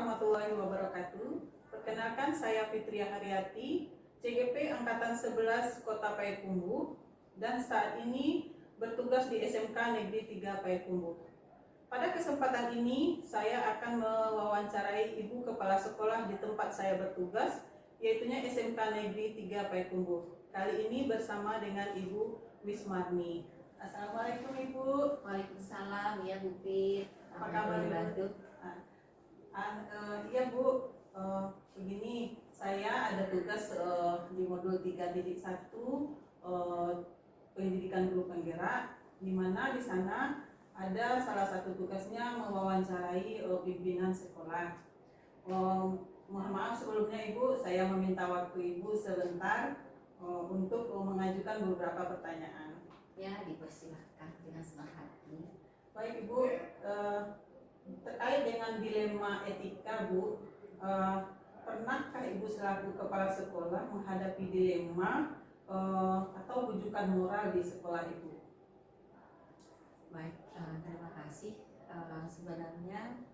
warahmatullahi wabarakatuh. Perkenalkan, saya Fitria Haryati, CGP Angkatan 11 Kota Payakumbuh, dan saat ini bertugas di SMK Negeri 3 Payakumbuh. Pada kesempatan ini, saya akan mewawancarai Ibu Kepala Sekolah di tempat saya bertugas, yaitunya SMK Negeri 3 Payakumbuh. Kali ini bersama dengan Ibu Wismarni. Assalamualaikum Ibu. Waalaikumsalam, ya Bu Pit. Apa kabar Ibu? Iya Bu, begini, saya ada tugas di modul 3.1 pendidikan guru penggerak, di mana di sana ada salah satu tugasnya mewawancarai pimpinan sekolah. Mohon maaf sebelumnya Ibu, saya meminta waktu Ibu sebentar untuk mengajukan beberapa pertanyaan. Ya, dipersilahkan dengan senang hati. Baik Ibu, terkait dengan dilema etika Bu, pernahkah Ibu selaku kepala sekolah menghadapi dilema atau rujukan moral di sekolah Ibu? Baik, terima kasih. Sebenarnya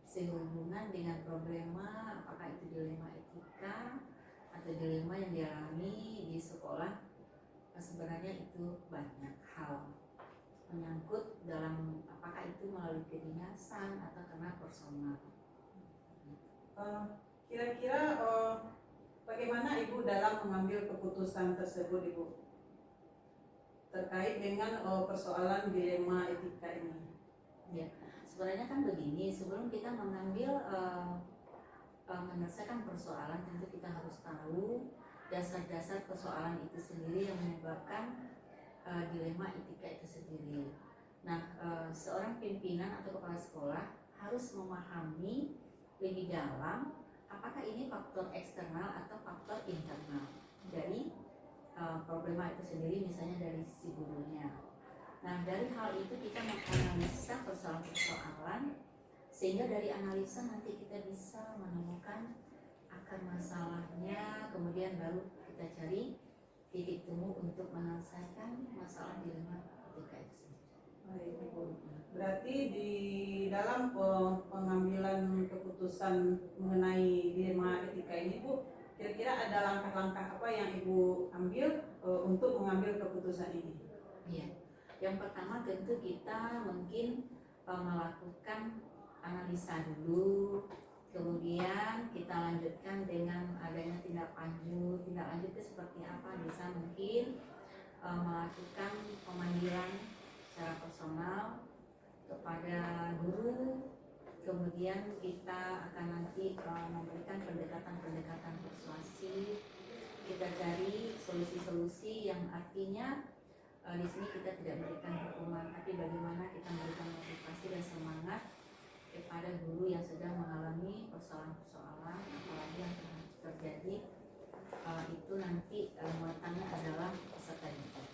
sehubungan dengan problema apakah itu dilema etika atau dilema yang dialami di sekolah, sebenarnya itu banyak hal menyangkut dalam apakah itu melalui kedinasan atau karena personal. Kira-kira bagaimana Ibu dalam mengambil keputusan tersebut Ibu terkait dengan persoalan dilema etika ini? Ya, sebenarnya kan begini, sebelum kita mengambil menyelesaikan persoalan, tentu kita harus tahu dasar-dasar persoalan itu sendiri yang menyebabkan dilema etika itu sendiri. Nah, seorang pimpinan atau kepala sekolah harus memahami lebih dalam apakah ini faktor eksternal atau faktor internal dari problema itu sendiri, misalnya dari si gurunya. Nah, dari hal itu kita menganalisa persoalan-persoalan, sehingga dari analisa nanti kita bisa menemukan akar masalahnya, kemudian baru kita cari titik temu untuk menyelesaikan masalah dilema etika itu sendiri. Baik Ibu, berarti di dalam pengambilan keputusan mengenai dilema etika ini Bu, kira-kira ada langkah-langkah apa yang Ibu ambil untuk mengambil keputusan ini? Iya, yang pertama tentu kita mungkin melakukan analisa dulu, kemudian kita lanjutkan dengan adanya tindak lanjut. Tindak lanjut itu seperti apa? Bisa mungkin melakukan pemanggilan secara personal kepada guru, kemudian kita akan nanti memberikan pendekatan-pendekatan persuasif. Kita cari solusi-solusi yang artinya di sini kita tidak memberikan hukuman, tapi bagaimana kita memberikan motivasi dan semangat kepada guru yang sedang mengalami persoalan-persoalan, apalagi yang terjadi itu nanti muatannya adalah peserta didik.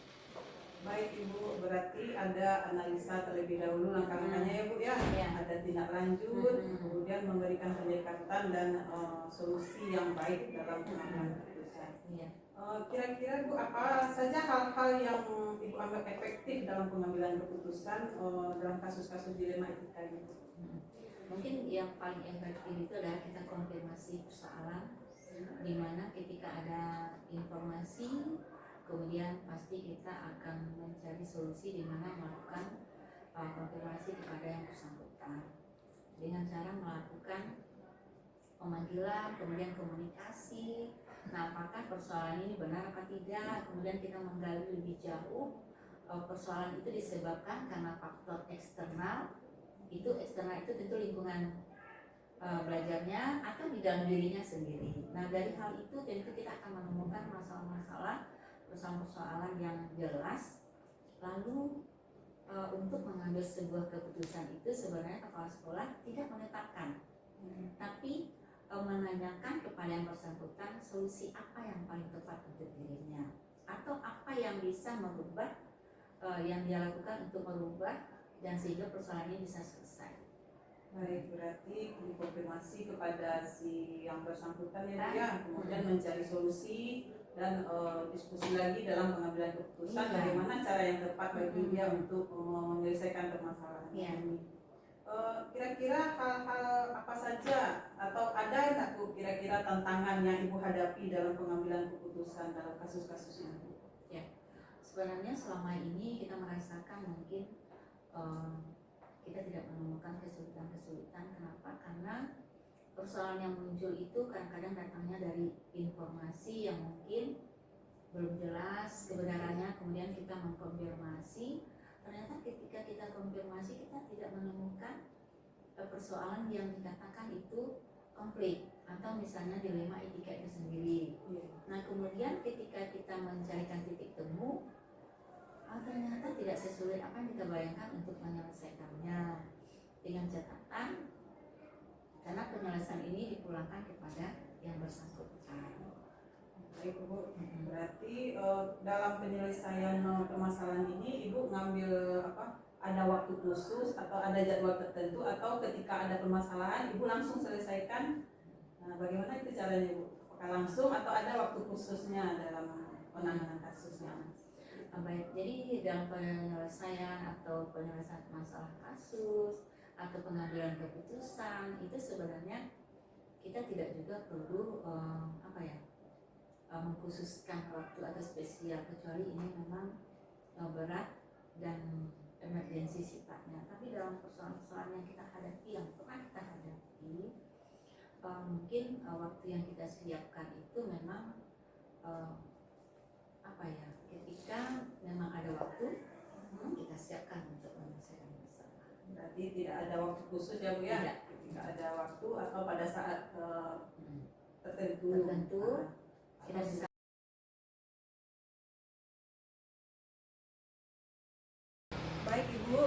Baik Ibu, berarti ada analisa terlebih dahulu langkah-langkahnya ya Bu ya. Ada tindak lanjut, kemudian memberikan pendekatan dan solusi yang baik dalam pengambilan keputusan. Kira-kira Bu, apa saja hal-hal yang Ibu anggap efektif dalam pengambilan keputusan dalam kasus-kasus dilema etika ini? Mungkin yang paling efektif itu adalah kita konfirmasi persoalan, di mana ketika ada informasi, kemudian pasti kita akan mencari solusi di mana melakukan konfirmasi kepada yang bersangkutan dengan cara melakukan pemanggilan, kemudian komunikasi. Nah, apakah persoalan ini benar apa tidak? Kemudian kita menggali lebih jauh persoalan itu disebabkan karena faktor eksternal. Eksternal itu tentu lingkungan belajarnya atau di dalam dirinya sendiri. Nah, dari hal itu tentu kita akan menemukan masalah-masalah, persoalan-persoalan yang jelas. Lalu untuk mengambil sebuah keputusan itu sebenarnya kepala sekolah tidak menetapkan, tapi menanyakan kepada yang bersangkutan solusi apa yang paling tepat untuk dirinya, atau apa yang bisa merubah yang dia lakukan untuk merubah dan sehingga persoalan ini bisa selesai. Baik, berarti dikonfirmasi kepada si yang bersangkutan ya Bu ya, kemudian mencari solusi dan diskusi lagi dalam pengambilan keputusan bagaimana cara yang tepat bagi dia untuk menyelesaikan permasalahan ini. Kira-kira hal-hal apa saja atau ada nggak Bu kira-kira tantangan yang Ibu hadapi dalam pengambilan keputusan dalam kasus-kasus ini? Sebenarnya selama ini kita merasakan mungkin kita tidak menemukan kesulitan-kesulitan. Kenapa? Karena persoalan yang muncul itu kadang-kadang datangnya dari informasi yang mungkin belum jelas kebenarannya, kemudian kita mengkonfirmasi. Ternyata ketika kita konfirmasi kita tidak menemukan persoalan yang dikatakan itu konflik atau misalnya dilema etika itu sendiri. Nah kemudian ketika kita mencarikan titik temu, ternyata tidak sesulit apa yang kita bayangkan untuk menyelesaikannya, dengan catatan karena penyelesaian ini dipulangkan kepada yang bersangkutan. Baik Bu, berarti dalam penyelesaian permasalahan ini Ibu ngambil ada waktu khusus atau ada jadwal tertentu, atau ketika ada permasalahan Ibu langsung selesaikan? Nah, bagaimana itu caranya Bu? Apakah langsung atau ada waktu khususnya dalam penanganan kasusnya? Baik, jadi dalam penyelesaian atau penyelesaian masalah kasus atau pengambilan keputusan itu sebenarnya kita tidak juga perlu mengkhususkan waktu atau spesial, kecuali ini memang berat dan emergensi sifatnya. Tapi dalam persoalan-persoalan yang kita hadapi, yang pernah kita hadapi, mungkin waktu yang kita siapkan itu memang ketika memang ada waktu kita siapkan untuk menyelesaikan masalah. Berarti tidak ada waktu khusus ya Bu ya? Tidak. Tidak ada waktu atau pada saat tertentu kita bisa. Baik Ibu,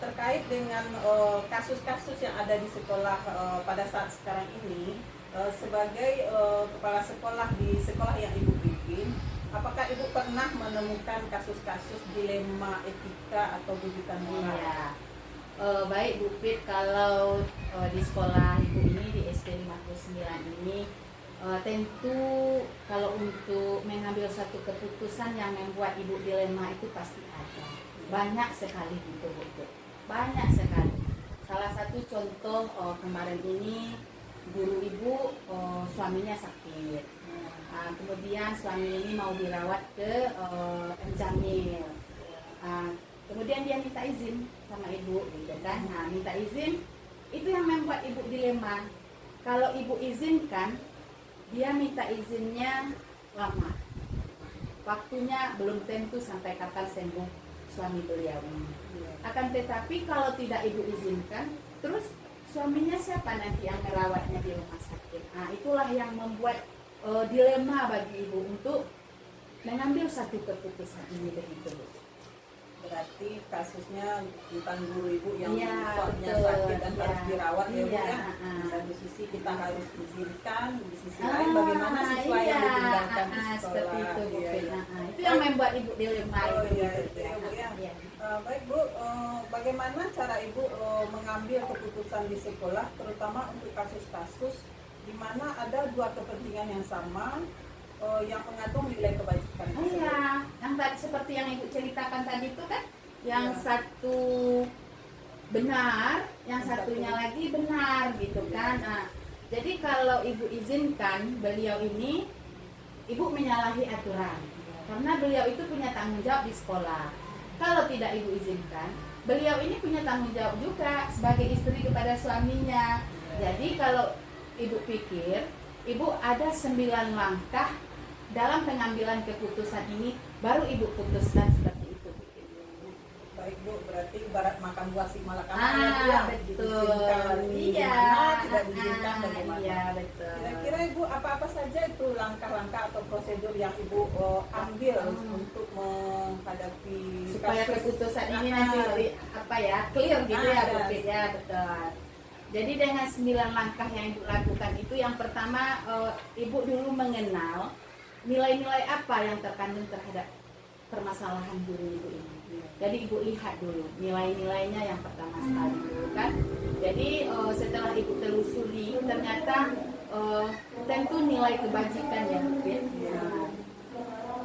terkait dengan kasus-kasus yang ada di sekolah pada saat sekarang ini, sebagai kepala sekolah di sekolah yang Ibu pimpin, apakah Ibu pernah menemukan kasus-kasus dilema etika atau rujukan moral? Iya. Baik Bu Pit, kalau di sekolah Ibu ini di SD 59 ini tentu kalau untuk mengambil satu keputusan yang membuat Ibu dilema itu pasti ada. Banyak sekali gitu Bu Pit. Banyak sekali. Salah satu contoh kemarin ini guru Ibu suaminya sakit. Kemudian suami ini mau dirawat ke Jamil. Kemudian dia minta izin sama ibu, gitu kan? Nah, minta izin itu yang membuat ibu dilema. Kalau ibu izinkan, dia minta izinnya lama. Waktunya belum tentu sampai kapan sembuh suami beliau ini. Akan tetapi kalau tidak ibu izinkan, terus suaminya siapa nanti yang merawatnya di rumah sakit? Nah, itulah yang membuat dilema bagi ibu untuk mengambil satu keputusan ini begitu. Berarti kasusnya tentang guru Ibu yang Iya, suaminya betul. sakit dan Iya. harus dirawat ya Bu Iya, ya. Di satu sisi kita harus izinkan, di sisi lain bagaimana siswa yang dipindahkan di sekolah. Seperti itu Bu Iya, Pit. iya. Itu yang membuat ibu dilema Oh, itu. iya, itu ya, Bu, ya. Iya. Baik Bu, bagaimana cara Ibu mengambil keputusan di sekolah, terutama untuk kasus-kasus di mana ada dua kepentingan yang sama yang mengandung nilai kebajikan. Oh iya, yang tadi seperti yang ibu ceritakan tadi itu kan, yang Iya. satu benar, yang satunya lagi benar gitu kan. Nah, jadi kalau ibu izinkan beliau ini, ibu menyalahi aturan karena beliau itu punya tanggung jawab di sekolah. Kalau tidak ibu izinkan, beliau ini punya tanggung jawab juga sebagai istri kepada suaminya. Jadi kalau ibu pikir, ibu ada 9 langkah dalam pengambilan keputusan ini, baru ibu putuskan seperti itu. Baik Bu, berarti ibarat makan buah si malakama Betul. diizinkan Iya, gimana, tidak diizinkan bagaimana. iya betul. Kira-kira Ibu apa-apa saja itu langkah-langkah atau prosedur yang Ibu ambil untuk menghadapi Supaya kasus keputusan ini nanti clear gitu ya Bu Pit, ya betul. Jadi dengan 9 langkah yang ibu lakukan itu, yang pertama ibu dulu mengenal nilai-nilai apa yang terkandung terhadap permasalahan guru ibu ini. Jadi ibu lihat dulu nilai-nilainya yang pertama sekali dulu kan. Jadi setelah ibu telusuri, ternyata tentu nilai kebajikan ya Bu Pit.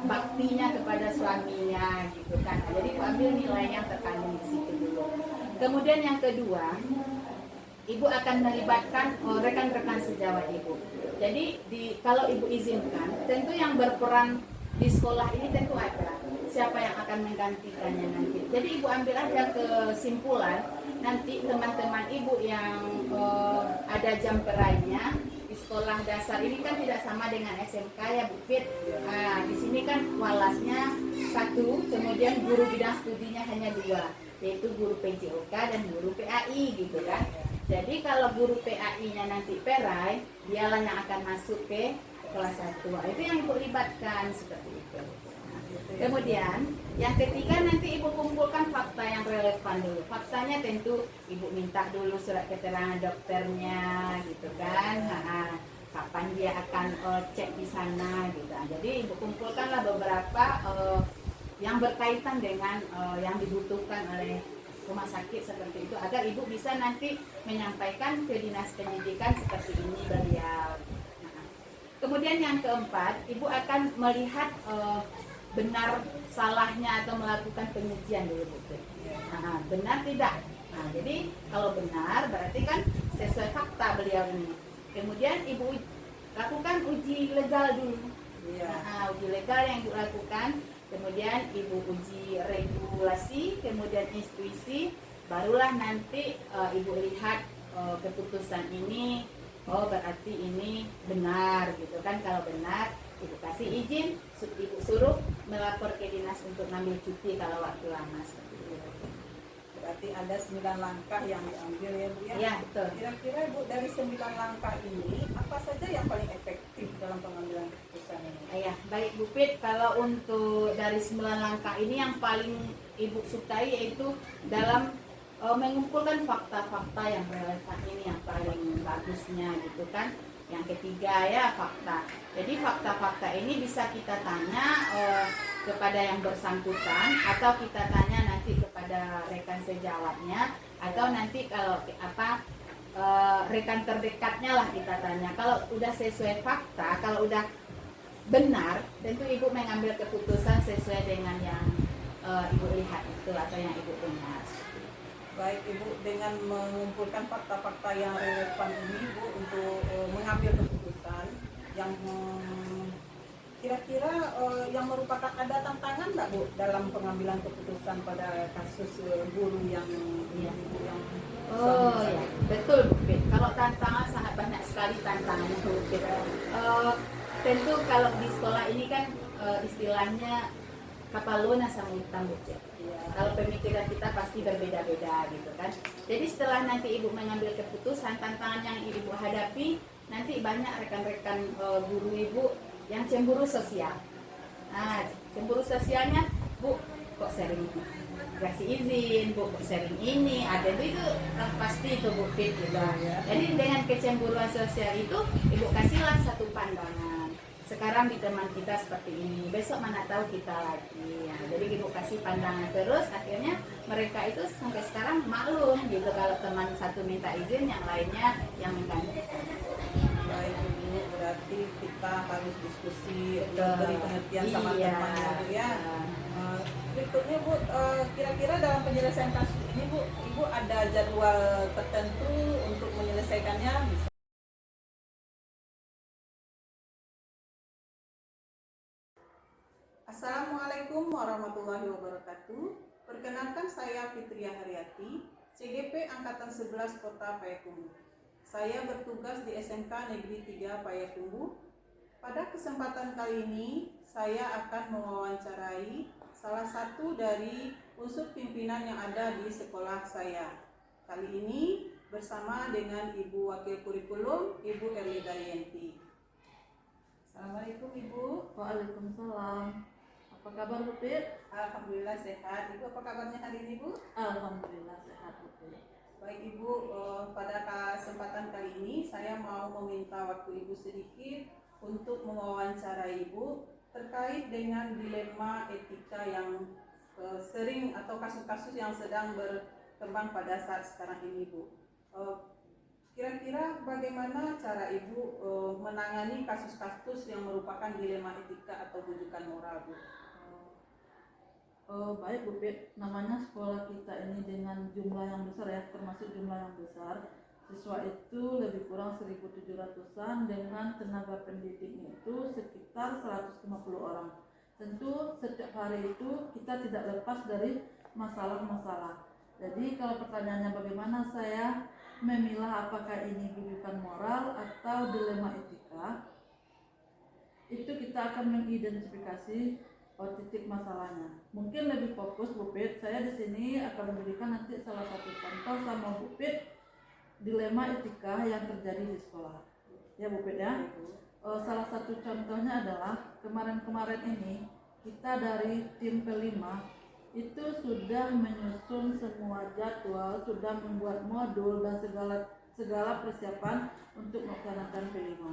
Baktinya kepada suaminya gitu kan. Jadi ibu ambil nilai yang terkandung di situ dulu. Kemudian yang kedua, Ibu akan melibatkan rekan-rekan sejawat Ibu. Jadi kalau Ibu izinkan, tentu yang berperan di sekolah ini tentu ada. Siapa yang akan menggantikannya nanti. Jadi Ibu ambil aja kesimpulan, nanti teman-teman Ibu yang ada jam berainya di sekolah dasar ini kan tidak sama dengan SMK ya Bu Fit. Nah, di sini kan walasnya 1, kemudian guru bidang studinya hanya 2, yaitu guru PJOK dan guru PAI gitu kan. Jadi kalau guru PAI-nya nanti perai, dialah yang akan masuk ke kelas 1. Itu yang Ibu libatkan seperti itu. Kemudian yang ketiga nanti Ibu kumpulkan fakta yang relevan dulu. Faktanya tentu Ibu minta dulu surat keterangan dokternya gitu kan. Kapan dia akan cek di sana gitu. Jadi Ibu kumpulkanlah beberapa yang berkaitan dengan yang dibutuhkan oleh rumah sakit seperti itu agar Ibu bisa nanti menyampaikan ke dinas pendidikan seperti ini beliau. Kemudian yang keempat, Ibu akan melihat benar salahnya atau melakukan pengujian dulu Bu. Benar tidak? Nah, jadi kalau benar berarti kan sesuai fakta beliau ini. Kemudian Ibu lakukan uji legal dulu. Uji legal yang Ibu lakukan. Kemudian Ibu uji regulasi, kemudian intuisi, barulah nanti Ibu lihat keputusan ini, berarti ini benar gitu kan. Kalau benar, Ibu kasih izin, Ibu suruh melapor ke dinas untuk ngambil cuti kalau waktu lama seperti itu. Berarti ada 9 langkah yang diambil ya Bu ya? Iya, betul. Kira-kira Bu, dari 9 langkah ini, apa saja yang paling efektif dalam pengambilan keputusan ini? Ya, baik Bu Pit, kalau untuk dari 9 langkah ini yang paling Ibu sukai yaitu dalam mengumpulkan fakta-fakta yang relevan ini yang paling bagusnya gitu kan. Yang ketiga ya fakta. Jadi fakta-fakta ini bisa kita tanya kepada yang bersangkutan atau kita tanya nanti kepada rekan sejawatnya atau nanti kalau rekan terdekatnya lah kita tanya. Kalau udah sesuai fakta, kalau udah benar, tentu Ibu mengambil keputusan sesuai dengan yang Ibu lihat itu atau yang Ibu dengar. Baik Ibu, dengan mengumpulkan fakta-fakta yang relevan ini Bu untuk mengambil keputusan yang kira-kira yang merupakan ada tantangan nggak Bu dalam pengambilan keputusan pada kasus guru yang ya, ya. Betul Bu Pit. Kalau tantangan sangat banyak sekali tantangannya Bu Pit. Tentu kalau di sekolah ini kan istilahnya kapal lona sama hitam Bu Pit. Kalau pemikiran kita pasti berbeda-beda gitu kan. Jadi setelah nanti Ibu mengambil keputusan, tantangan yang Ibu hadapi, nanti banyak rekan-rekan guru Ibu yang cemburu sosial. Nah, cemburu sosialnya, Bu, kok sering kasih izin, Bu, kok sering ini, ada itu pasti itu Bu Fit gitu. Jadi dengan kecemburuan sosial itu, Ibu kasihlah satu pandangan. Sekarang di teman kita seperti ini, besok mana tahu kita lagi ya. Jadi Ibu kasih pandangan terus, akhirnya mereka itu sampai sekarang maklum gitu kalau teman satu minta izin, yang lainnya yang menggantikan. Baik Ibu, berarti kita harus diskusi dan beri pengertian sama temannya Bu ya. Berikutnya Bu, kira-kira dalam penyelesaian kasus ini Bu, Ibu ada jadwal tertentu untuk menyelesaikannya? Assalamualaikum warahmatullahi wabarakatuh. Perkenalkan saya Fitria Haryati, CGP Angkatan 11 Kota Payakumbuh. Saya bertugas di SMK Negeri 3 Payakumbuh. Pada kesempatan kali ini, saya akan mewawancarai salah satu dari unsur pimpinan yang ada di sekolah saya. Kali ini bersama dengan Ibu Wakil Kurikulum, Ibu Erlida Yenti. Assalamualaikum Ibu. Waalaikumsalam. Apa kabar Bu Pit? Alhamdulillah sehat. Ibu apa kabarnya hari ini Bu? Alhamdulillah sehat Bu Pit. Baik Ibu, pada kesempatan kali ini saya mau meminta waktu Ibu sedikit untuk mewawancarai Ibu terkait dengan dilema etika yang sering atau kasus-kasus yang sedang berkembang pada saat sekarang ini Bu. Kira-kira bagaimana cara Ibu menangani kasus-kasus yang merupakan dilema etika atau rujukan moral Bu? Baik Bu Pit, namanya sekolah kita ini dengan jumlah yang besar ya, termasuk jumlah yang besar. Siswa itu lebih kurang 1.700-an dengan tenaga pendidiknya itu sekitar 150 orang. Tentu setiap hari itu kita tidak lepas dari masalah-masalah. Jadi kalau pertanyaannya bagaimana saya memilah apakah ini rujukan moral atau dilema etika, itu kita akan mengidentifikasi titik masalahnya. Mungkin lebih fokus Bu Pit, saya di sini akan memberikan nanti salah satu contoh sama Bu Pit dilema etika yang terjadi di sekolah. Ya Bu Pit ya. Salah satu contohnya adalah kemarin-kemarin ini kita dari tim P5 itu sudah menyusun semua jadwal, sudah membuat modul dan segala persiapan untuk melaksanakan P5.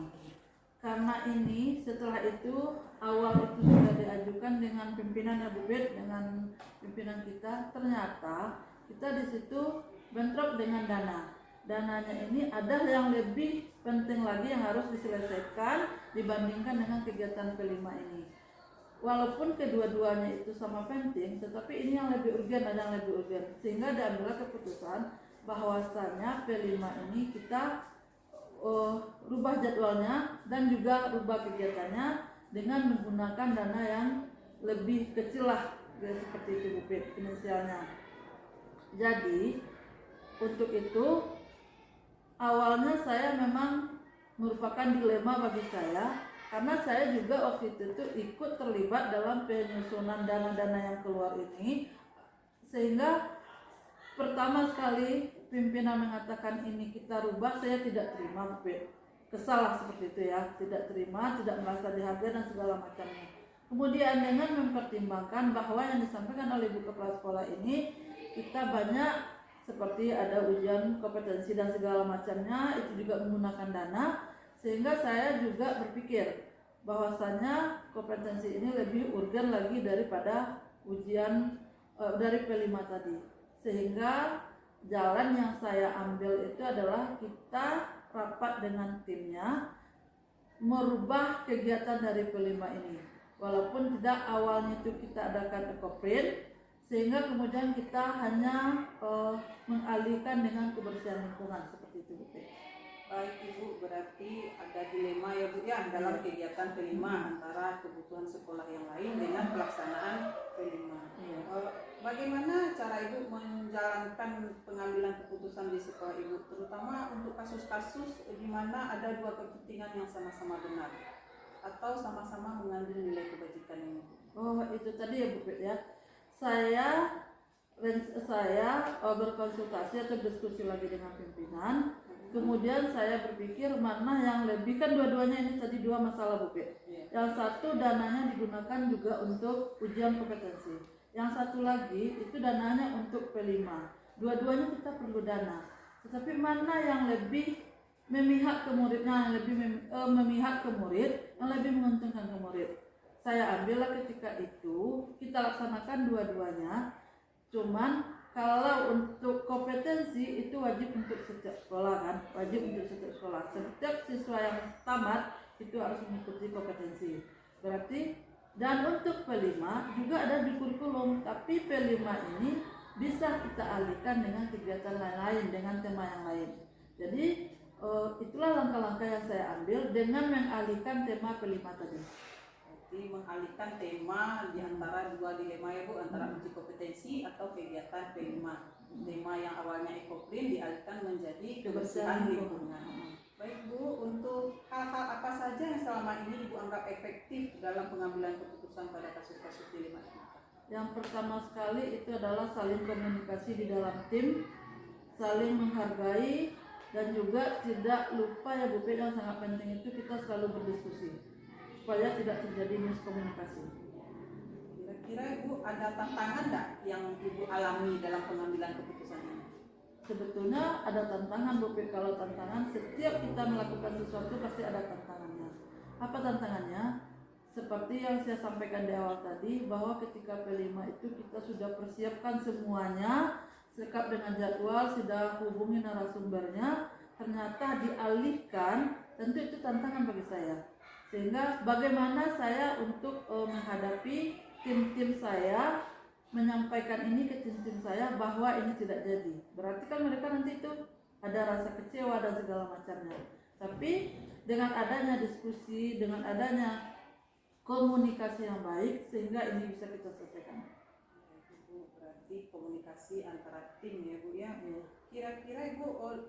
Karena ini setelah itu awal itu sudah diajukan dengan pimpinan ya Bu Pit, dengan pimpinan kita, ternyata kita di situ bentrok dengan dana. Dananya ini ada yang lebih penting lagi yang harus diselesaikan dibandingkan dengan kegiatan P5 ini. Walaupun kedua-duanya itu sama penting, tetapi ini yang lebih urgen, ada yang lebih urgen, sehingga diambil keputusan bahwasanya P5 ini kita rubah jadwalnya dan juga rubah kegiatannya dengan menggunakan dana yang lebih kecil lah, seperti itu Bu Pit inisialnya. Jadi untuk itu awalnya saya memang merupakan dilema bagi saya, karena saya juga waktu itu tuh ikut terlibat dalam penyusunan dana-dana yang keluar ini, sehingga pertama sekali pimpinan mengatakan ini kita rubah, saya tidak terima Bu Pit. Kesal lah seperti itu ya, tidak terima, tidak merasa dihargai dan segala macamnya. Kemudian dengan mempertimbangkan bahwa yang disampaikan oleh Ibu Kepala Sekolah ini kita banyak seperti ada ujian kompetensi dan segala macamnya, itu juga menggunakan dana, sehingga saya juga berpikir bahwasanya kompetensi ini lebih urgen lagi daripada ujian dari P5 tadi. Sehingga jalan yang saya ambil itu adalah kita rapat dengan timnya merubah kegiatan dari P5 ini. Walaupun tidak awalnya itu kita adakan ekoprint, sehingga kemudian kita hanya mengalihkan dengan kebersihan lingkungan seperti itu Bu. Baik Ibu, berarti ada dilema ya Bu ya dalam kegiatan P5 antara kebutuhan sekolah yang lain dengan pelaksanaan P5. Bagaimana cara Ibu menjalankan pengambilan keputusan di sekolah Ibu, terutama untuk kasus-kasus di mana ada dua kepentingan yang sama-sama benar atau sama-sama mengandung nilai kebajikan ini? Itu tadi ya Bu ya. Saya berkonsultasi atau diskusi lagi dengan pimpinan. Kemudian saya berpikir mana yang lebih, kan dua-duanya ini tadi dua masalah Bu Pit. Yang satu dananya digunakan juga untuk ujian kompetensi. Yang satu lagi itu dananya untuk P5. Dua-duanya kita perlu dana. Tetapi mana yang lebih memihak ke muridnya, yang lebih memihak ke murid, yang lebih menguntungkan ke murid. Saya ambillah ketika itu, kita laksanakan dua-duanya. Cuman kalau untuk kompetensi itu wajib untuk setiap sekolah kan, wajib untuk setiap sekolah. Setiap siswa yang tamat itu harus mengikuti kompetensi. Berarti dan untuk P5 juga ada di kurikulum, tapi P5 ini bisa kita alihkan dengan kegiatan lain-lain, dengan tema yang lain. Jadi itulah langkah-langkah yang saya ambil dengan mengalihkan tema P5 tadi. Mengalihkan tema di antara dua dilema ya Bu, antara uji kompetensi atau kegiatan P5. Tema yang awalnya ekoprint dialihkan menjadi kebersihan lingkungan. Baik Bu, untuk hal-hal apa saja yang selama ini Ibu anggap efektif dalam pengambilan keputusan pada kasus-kasus dilema ini? Yang pertama sekali itu adalah saling komunikasi di dalam tim, saling menghargai, dan juga tidak lupa ya Bu, yang sangat penting itu kita selalu berdiskusi supaya tidak terjadi miskomunikasi. Kira-kira Ibu ada tantangan enggak yang Ibu alami dalam pengambilan keputusan ini? Sebetulnya ada tantangan Bu. Kalau tantangan, setiap kita melakukan sesuatu pasti ada tantangannya. Apa tantangannya? Seperti yang saya sampaikan di awal tadi, bahwa ketika P5 itu kita sudah persiapkan semuanya, lengkap dengan jadwal, sudah hubungi narasumbernya, ternyata dialihkan, tentu itu tantangan bagi saya. Sehingga bagaimana saya untuk menghadapi tim-tim saya menyampaikan ini ke tim saya bahwa ini tidak jadi. Berarti kan mereka nanti itu ada rasa kecewa dan segala macamnya. Tapi dengan adanya diskusi, dengan adanya komunikasi yang baik, sehingga ini bisa kita selesaikan. Ibu, berarti komunikasi antara tim ya Bu ya. Ya. Kira-kira Ibu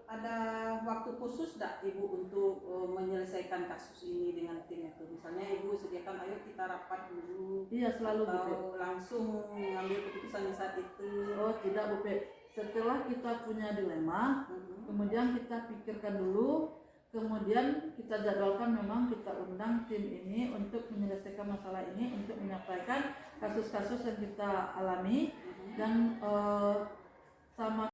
ada waktu khusus tidak Ibu untuk menyelesaikan kasus ini dengan tim itu? Misalnya Ibu sediakan ayo kita rapat dulu, Iya, selalu Bu Pet. atau langsung mengambil keputusan di saat itu. Oh tidak Bu Pet. Setelah kita punya dilema, kemudian kita pikirkan dulu, kemudian kita jadwalkan, memang kita undang tim ini untuk menyelesaikan masalah ini, untuk menyampaikan kasus-kasus yang kita alami, dan sama